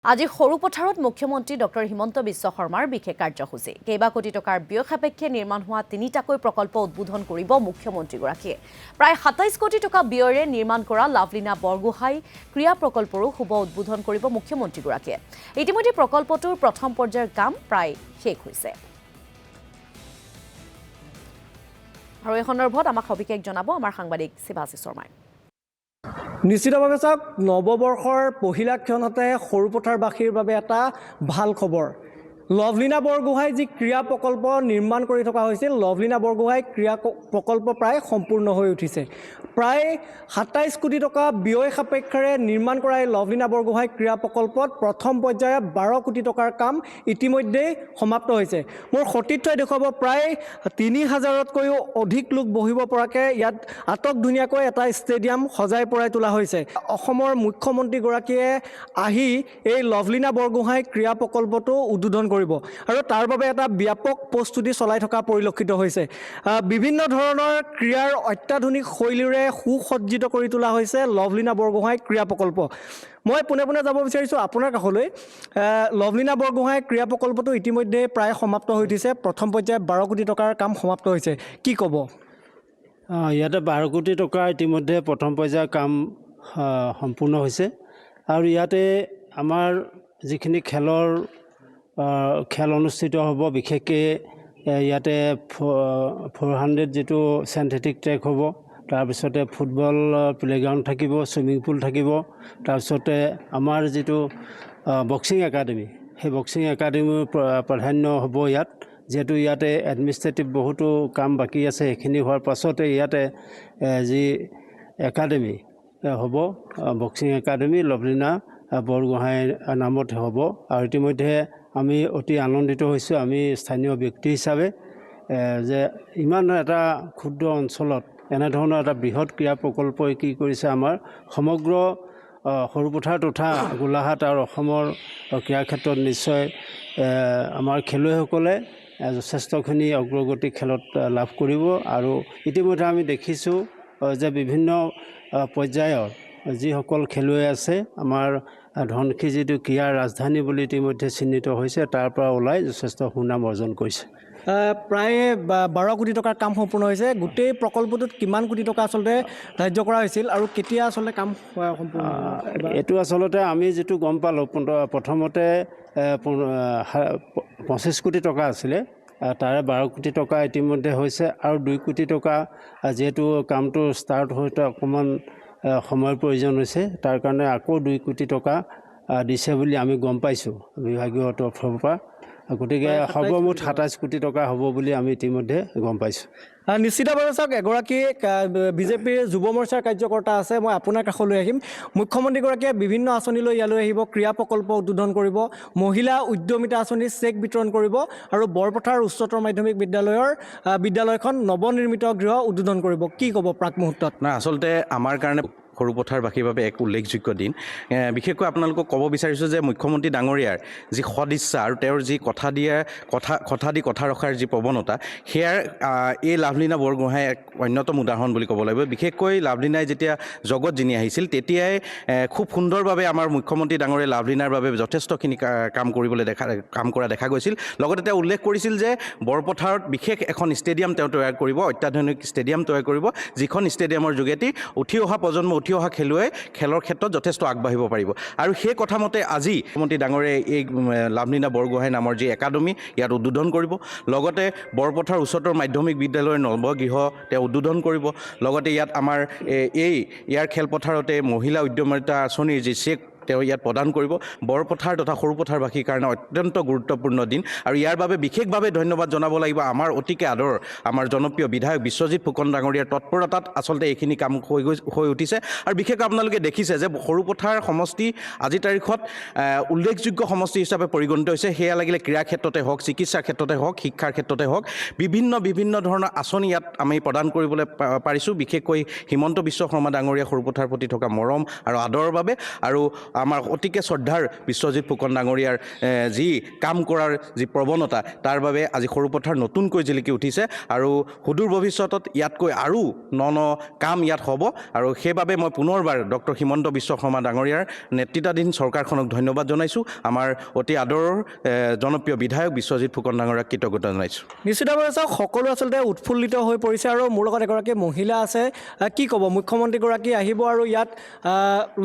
আজি সৰুপথাৰত মুখ্যমন্ত্ৰী ডক্টৰ হিমন্ত বিশ্ব শৰ্মাৰ বিশেষ কাৰ্যসূচী কেইবা কোটি টকাৰ ব্যয় সাপেক্ষে নিৰ্মাণ হোৱা তিনিটাকৈ প্ৰকল্প উদ্বোধন কৰিব মুখ্যমন্ত্ৰীগৰাকীয়ে প্ৰায় ২৭ কোটি টকা ব্যয়েৰে নিৰ্মাণ কৰা লাভলীনা বৰগোহাঁই ক্ৰীড়া প্ৰকল্পৰো শুভ উদ্বোধন কৰিব মুখ্যমন্ত্ৰীগৰাকীয়ে ইতিমধ্যে প্ৰকল্পটোৰ প্ৰথম পৰ্যায়ৰ কাম প্ৰায় শেষ হৈছে আৰু এই সন্দৰ্ভত আমাক সবিশেষ জনাব আমাৰ সাংবাদিক শিৱাশী শৰ্মাই নিশ্চিতভাৱে চাওক নৱবৰ্ষৰ পহিলা ক্ষণতে সৰুপথাৰবাসীৰ বাবে এটা ভাল খবৰ লাভলীনা বৰগোহাঁই যি ক্ৰীড়া প্ৰকল্প নিৰ্মাণ কৰি থকা হৈছিল লাভলীনা বৰগোহাঁই ক্ৰীড়া প্ৰকল্প প্ৰায় সম্পূৰ্ণ হৈ উঠিছে প্ৰায় ২৭ কোটি টকা ব্যয় সাপেক্ষেৰে নিৰ্মাণ কৰা এই লাভলীনা বৰগোহাঁই ক্ৰীড়া প্ৰকল্পত প্ৰথম পৰ্যায়ত ১২ কোটি টকাৰ কাম ইতিমধ্যে সমাপ্ত হৈছে মোৰ সতীৰ্থই দেখুৱাব প্ৰায় ৩,০০০তকৈও অধিক লোক বহিব পৰাকৈ ইয়াত আটক ধুনীয়াকৈ এটা ষ্টেডিয়াম সজাই পৰাই তোলা হৈছে অসমৰ মুখ্যমন্ত্ৰীগৰাকীয়ে আহি এই লাভলীনা বৰগোহাঁই ক্ৰীড়া প্ৰকল্পটো উদ্বোধন কৰিব আৰু তাৰ বাবে এটা ব্যাপক প্ৰস্তুতি চলাই থকা পৰিলক্ষিত হৈছে বিভিন্ন ধৰণৰ ক্ৰীড়াৰ অত্যাধুনিক শৈলীৰে সুসজ্জিত কৰি তোলা হৈছে লাভলীনা বৰগোহাঁই ক্ৰীড়া প্ৰকল্প মই পুনে যাব বিচাৰিছোঁ আপোনাৰ কাষলৈ লাভলীনা বৰগোহাঁই ক্ৰীড়া প্ৰকল্পটো ইতিমধ্যে প্ৰায় সমাপ্ত হৈ উঠিছে প্ৰথম পৰ্যায়ত ১২ কোটি টকাৰ কাম সমাপ্ত হৈছে কি ক'ব ইয়াতে ১২ কোটি টকা ইতিমধ্যে প্ৰথম পৰ্যায়ৰ কাম সম্পূৰ্ণ হৈছে আৰু ইয়াতে আমাৰ যিখিনি খেল অনুষ্ঠিত হ'ব বিশেষকৈ ইয়াতে 400 যিটো চেণ্ঠেটিক ট্ৰেক হ'ব তাৰপিছতে ফুটবল প্লেগ্ৰাউণ্ড থাকিব ছুইমিং পুল থাকিব তাৰপিছতে আমাৰ যিটো বক্সিং একাডেমি সেই বক্সিং একাডেমিৰ প্ৰাধান্য হ'ব ইয়াত যিহেতু ইয়াতে এডমিনিষ্ট্ৰেটিভ বহুতো কাম বাকী আছে সেইখিনি হোৱাৰ পাছতে ইয়াতে যি একাডেমি হ'ব বক্সিং একাডেমি লাভলীনা বৰগোহাঁইৰ নামত হ'ব আৰু ইতিমধ্যে আমি অতি আনন্দিত হৈছোঁ আমি স্থানীয় ব্যক্তি হিচাপে যে ইমান এটা ক্ষুদ্ৰ অঞ্চলত এনেধৰণৰ এটা বৃহৎ ক্ৰীড়া প্ৰকল্পই কি কৰিছে আমাৰ সমগ্ৰ সৰুপথাৰ তথা গোলাঘাট আৰু অসমৰ ক্ৰীড়া ক্ষেত্ৰত নিশ্চয় আমাৰ খেলুৱৈসকলে যথেষ্টখিনি অগ্ৰগতি খেলত লাভ কৰিব আৰু ইতিমধ্যে আমি দেখিছোঁ যে বিভিন্ন পৰ্যায়ৰ যিসকল খেলুৱৈ আছে আমাৰ ধনশী যিটো ক্ৰীড়াৰ ৰাজধানী বুলি ইতিমধ্যে চিহ্নিত হৈছে তাৰ পৰা ওলাই যথেষ্ট সুনাম অৰ্জন কৰিছে প্ৰায় ১২ কোটি টকাৰ কাম সম্পূৰ্ণ হৈছে গোটেই প্ৰকল্পটোত কিমান কোটি টকা আচলতে ধাৰ্য কৰা হৈছিল আৰু কেতিয়া আচলতে কাম সম্পূৰ্ণ এইটো আচলতে আমি যিটো গম পালোঁ প্ৰথমতে ২৫ কোটি টকা আছিলে তাৰে ১২ কোটি টকা ইতিমধ্যে হৈছে আৰু ২ কোটি টকা যিহেতু কামটো ষ্টাৰ্ট হওঁতে অকণমান সময়ৰ প্ৰয়োজন হৈছে তাৰ কাৰণে আকৌ ২ কোটি টকা দিছে বুলি আমি গম পাইছোঁ বিভাগীয় তৰফৰ পৰা গতিকে সৰ্বমুঠ ২৭ কোটি টকা হ'ব বুলি আমি ইতিমধ্যে গম পাইছোঁ নিশ্চিতভাৱে চাওক এগৰাকী বিজেপিৰ যুৱ মৰ্চাৰ কাৰ্যকৰ্তা আছে মই আপোনাৰ কাষলৈ আহিম মুখ্যমন্ত্ৰীগৰাকীয়ে বিভিন্ন আঁচনি লৈ ইয়ালৈ আহিব ক্ৰীড়া প্ৰকল্প উদ্বোধন কৰিব মহিলা উদ্যমিতা আঁচনিৰ চেক বিতৰণ কৰিব আৰু বৰপথাৰ উচ্চতৰ মাধ্যমিক বিদ্যালয়খন নৱনিৰ্মিত গৃহ উদ্বোধন কৰিব কি ক'ব প্ৰাক মুহূৰ্তত নাই আচলতে আমাৰ কাৰণে সৰুপথাৰবাসীৰ বাবে এক উল্লেখযোগ্য দিন বিশেষকৈ আপোনালোকক ক'ব বিচাৰিছোঁ যে মুখ্যমন্ত্ৰী ডাঙৰীয়াৰ যি সদিচ্ছা আৰু তেওঁৰ যি কথা দি কথা ৰখাৰ যি প্ৰৱণতা সেয়াৰ এই লাভলীনা বৰগোহাঁই এক অন্যতম উদাহৰণ বুলি ক'ব লাগিব বিশেষকৈ লাভলীনাই যেতিয়া জগত জিনি আহিছিল তেতিয়াই খুব সুন্দৰভাৱে আমাৰ মুখ্যমন্ত্ৰী ডাঙৰীয়াই লাভলীনাৰ বাবে যথেষ্টখিনি কাম কৰা দেখা গৈছিল লগতে তেওঁ উল্লেখ কৰিছিল যে বৰপথাৰত বিশেষ এখন ষ্টেডিয়াম তেওঁ তৈয়াৰ কৰিব অত্যাধুনিক ষ্টেডিয়াম তৈয়াৰ কৰিব যিখন ষ্টেডিয়ামৰ যোগেদি উঠি অহা প্ৰজন্ম উঠি অহা খেলুৱৈ খেলৰ ক্ষেত্ৰত যথেষ্ট আগবাঢ়িব পাৰিব আৰু সেই কথামতে আজি মুখ্যমন্ত্ৰী ডাঙৰীয়াই এই লাভলীনা বৰগোহাঁই নামৰ যি একাডেমি ইয়াত উদ্বোধন কৰিব লগতে বৰপথাৰ উচ্চতৰ মাধ্যমিক বিদ্যালয়ৰ নৱগৃহ তেওঁ উদ্বোধন কৰিব লগতে ইয়াত আমাৰ ইয়াৰ খেলপথাৰতে মহিলা উদ্যমিতা আঁচনিৰ যি চেক তেওঁ ইয়াত প্ৰদান কৰিব বৰপথাৰ তথা সৰুপথাৰবাসীৰ কাৰণে অত্যন্ত গুৰুত্বপূৰ্ণ দিন আৰু ইয়াৰ বাবে বিশেষভাৱে ধন্যবাদ জনাব লাগিব আমাৰ অতিকে আদৰ আমাৰ জনপ্ৰিয় বিধায়ক বিশ্বজিৎ ফুকন ডাঙৰীয়াৰ তৎপৰতাত আচলতে এইখিনি কাম হৈ উঠিছে আৰু বিশেষকৈ আপোনালোকে দেখিছে যে সৰুপথাৰ সমষ্টি আজিৰ তাৰিখত উল্লেখযোগ্য সমষ্টি হিচাপে পৰিগণিত হৈছে সেয়া লাগিলে ক্ৰীড়া ক্ষেত্ৰতে হওক চিকিৎসাৰ ক্ষেত্ৰতে হওক শিক্ষাৰ ক্ষেত্ৰতে হওক বিভিন্ন ধৰণৰ আঁচনি ইয়াত আমি প্ৰদান কৰিবলৈ পাৰিছোঁ বিশেষকৈ হিমন্ত বিশ্ব শৰ্মা ডাঙৰীয়া সৰুপথাৰ প্ৰতি থকা মৰম আৰু আদৰৰ বাবে আৰু আমাৰ অতিকে শ্ৰদ্ধাৰ বিশ্বজিৎ ফুকন ডাঙৰীয়াৰ যি কাম কৰাৰ যি প্ৰৱণতা তাৰ বাবে আজি সৰুপথাৰ নতুনকৈ জিলিকি উঠিছে আৰু সুদূৰ ভৱিষ্যতত ইয়াতকৈ আৰু ন কাম ইয়াত হ'ব আৰু সেইবাবে মই পুনৰবাৰ ডক্টৰ হিমন্ত বিশ্ব শৰ্মা ডাঙৰীয়াৰ নেতৃত্বাধীন চৰকাৰখনক ধন্যবাদ জনাইছোঁ আমাৰ অতি আদৰৰ জনপ্ৰিয় বিধায়ক বিশ্বজিৎ ফুকন ডাঙৰীয়াক কৃতজ্ঞতা জনাইছোঁ নিশ্চিতভাৱে চাওক সকলো আচলতে উৎফুল্লিত হৈ পৰিছে আৰু মোৰ লগত এগৰাকী মহিলা আছে কি ক'ব মুখ্যমন্ত্ৰীগৰাকী আহিব আৰু ইয়াত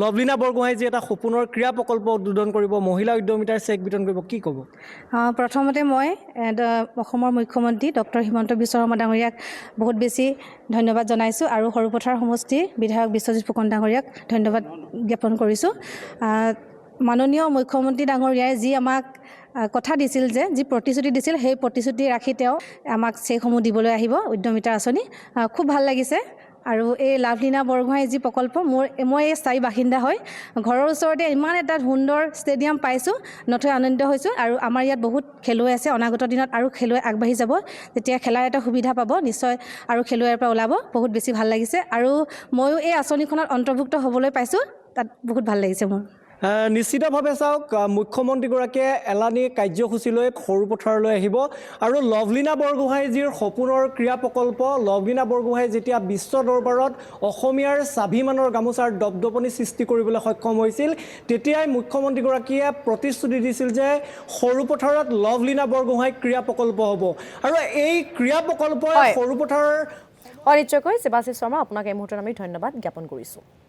লভলীনা বৰগোহাঁই যি এটা সপোনৰ ক্ৰীড়া প্ৰকল্প উদ্বোধন কৰিব মহিলা উদ্যমিতাৰ চেক বিতৰণ কৰিব কি ক'ব প্ৰথমতে মই অসমৰ মুখ্যমন্ত্ৰী ডক্টৰ হিমন্ত বিশ্ব শৰ্মা ডাঙৰীয়াক বহুত বেছি ধন্যবাদ জনাইছোঁ আৰু সৰুপথাৰ সমষ্টিৰ বিধায়ক বিশ্বজিৎ ফুকন ডাঙৰীয়াক ধন্যবাদ জ্ঞাপন কৰিছোঁ মাননীয় মুখ্যমন্ত্ৰী ডাঙৰীয়াই যি আমাক কথা দিছিল যে যি প্ৰতিশ্ৰুতি দিছিল সেই প্ৰতিশ্ৰুতি ৰাখি তেওঁ আমাক চেকসমূহ দিবলৈ আহিব উদ্যমিতাৰ আঁচনি খুব ভাল লাগিছে আৰু এই লাভলীনা বৰগোহাঁই যি প্ৰকল্প মই এই স্থায়ী বাসিন্দা হয় ঘৰৰ ওচৰতে ইমান এটা সুন্দৰ ষ্টেডিয়াম পাইছোঁ নথৈ আনন্দিত হৈছোঁ আৰু আমাৰ ইয়াত বহুত খেলুৱৈ আছে অনাগত দিনত আৰু খেলুৱৈ আগবাঢ়ি যাব যেতিয়া খেলাৰ এটা সুবিধা পাব নিশ্চয় আৰু খেলুৱৈৰ পৰা ওলাব বহুত বেছি ভাল লাগিছে আৰু ময়ো এই আঁচনিখনত অন্তৰ্ভুক্ত হ'বলৈ পাইছোঁ তাত বহুত ভাল লাগিছে মোৰ নিশ্চিতভাৱে চাওক মুখ্যমন্ত্ৰীগৰাকীয়ে এলানি কাৰ্যসূচীলৈ সৰুপথাৰলৈ আহিব আৰু লভলীনা বৰগোহাঁই যিৰ সপোনৰ ক্ৰীড়া প্ৰকল্প লভলীনা বৰগোহাঁই যেতিয়া বিশ্ব দৰবাৰত অসমীয়াৰ স্বাভিমানৰ গামোচাৰ দপদপনি সৃষ্টি কৰিবলৈ সক্ষম হৈছিল তেতিয়াই মুখ্যমন্ত্ৰীগৰাকীয়ে প্ৰতিশ্ৰুতি দিছিল যে সৰুপথাৰত লভলীনা বৰগোহাঁই ক্ৰীড়া প্ৰকল্প হ'ব আৰু এই ক্ৰীড়া প্ৰকল্পই সৰুপথাৰৰ নিশ্চয়কৈ শিৱাশিষ শৰ্মা আপোনাক এই মুহূৰ্তত আমি ধন্যবাদ জ্ঞাপন কৰিছোঁ